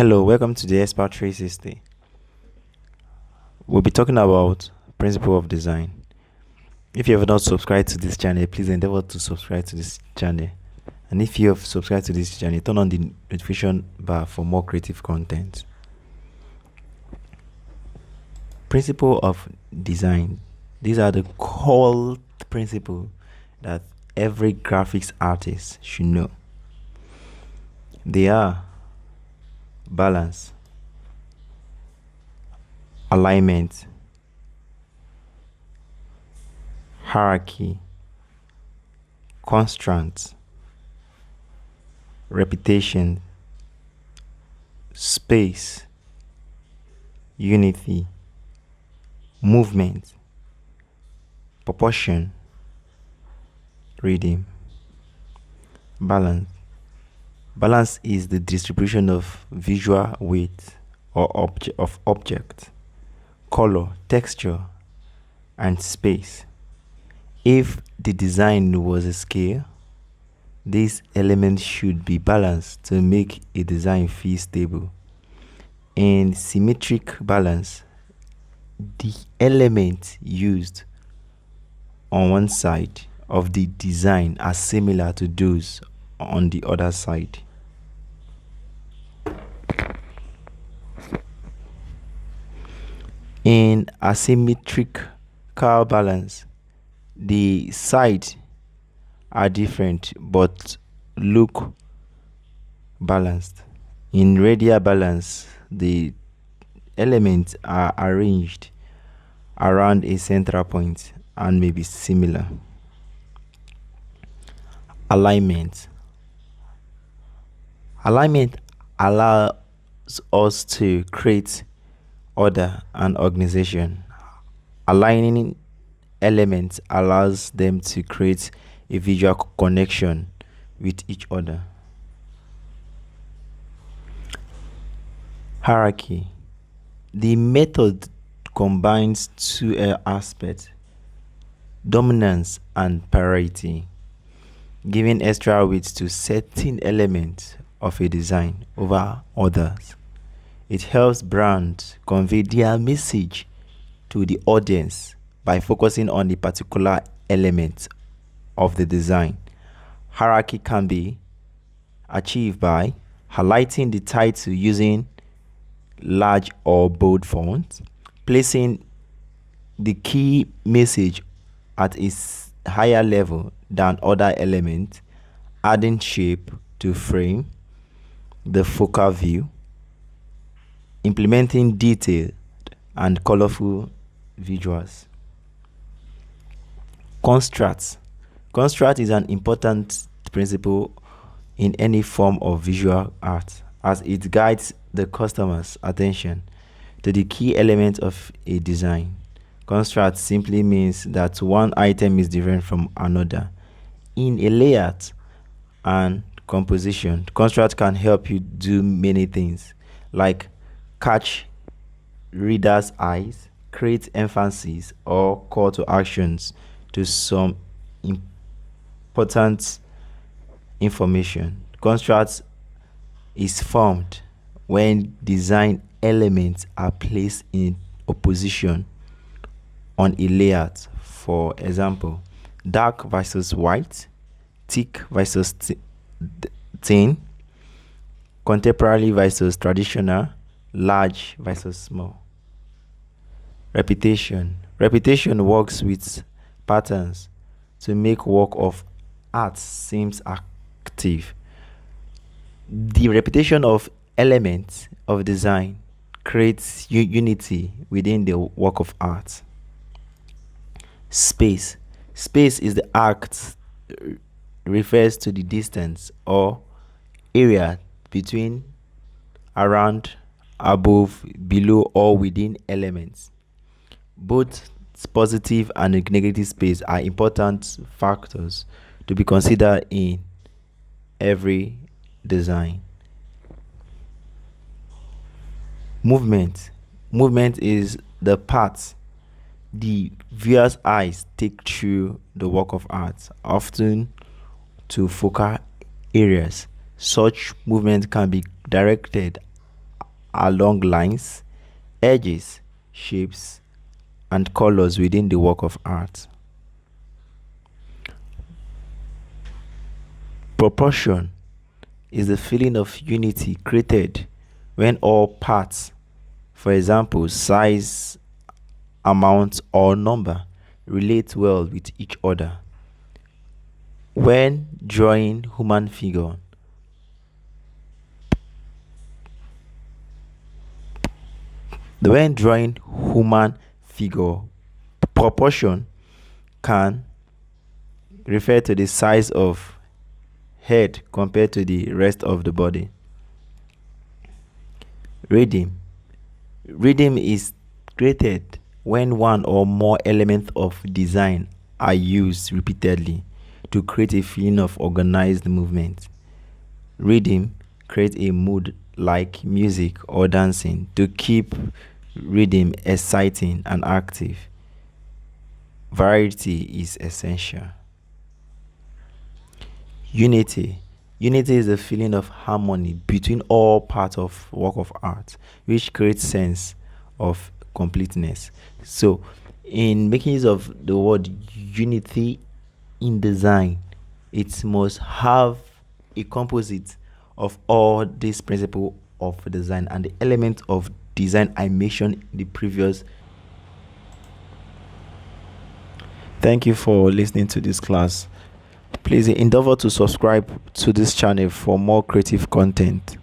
Hello, welcome to the Expert 360. We'll be talking about principle of design. If you have not subscribed to this channel, please endeavor to subscribe to this channel. And if you have subscribed to this channel, turn on the notification bar for more creative content. Principle of design. These are the core principles that every graphics artist should know. They are balance, alignment, hierarchy, constraints, repetition, space, unity, movement, proportion, rhythm. Balance is the distribution of visual weight or object, color, texture, and space. If the design was a scale, these elements should be balanced to make a design feel stable. In symmetric balance, the elements used on one side of the design are similar to those on the other side. In asymmetrical balance, the sides are different but look balanced. In radial balance, the elements are arranged around a central point and may be similar. Alignment allows us to create order and organization. Aligning elements allows them to create a visual connection with each other. Hierarchy. The method combines two aspects: dominance and priority, giving extra weight to certain elements of a design over others. It helps brands convey their message to the audience by focusing on a particular element of the design. Hierarchy can be achieved by highlighting the title using large or bold font, placing the key message at a higher level than other elements, adding shape to frame the focal view, implementing detailed and colorful visuals. Construct is an important principle in any form of visual art, as it guides the customer's attention to the key element of a design. Construct simply means that one item is different from another. In a layout and composition, construct can help you do many things, like catch readers' eyes, create emphasis or call to actions to some important information. Construct is formed when design elements are placed in opposition on a layout. For example, dark versus white, thick versus thin, contemporary versus traditional, large versus small. Repetition works with patterns to make work of art seems active. The repetition of elements of design creates unity within the work of art. Space is the act refers to the distance or area between, around, above, below, or within elements. Both positive and negative space are important factors to be considered in every design. Movement is the path the viewer's eyes take through the work of art, often to focal areas. Such movement can be directed along lines, edges, shapes, and colors within the work of art. Proportion is the feeling of unity created when all parts, for example, size, amount, or number, relate well with each other. When drawing human figure, when drawing human figure, proportion can refer to the size of head compared to the rest of the body. Rhythm. Rhythm is created when one or more elements of design are used repeatedly to create a feeling of organized movement. Rhythm creates a mood like music or dancing to keep rhythm exciting and active. Variety is essential. Unity. Unity is a feeling of harmony between all parts of work of art, which creates sense of completeness. So, in making use of the word unity in design, it must have a composite of all these principles of design and the elements of design I mentioned in the previous. Thank you for listening to this class. Please endeavor to subscribe to this channel for more creative content.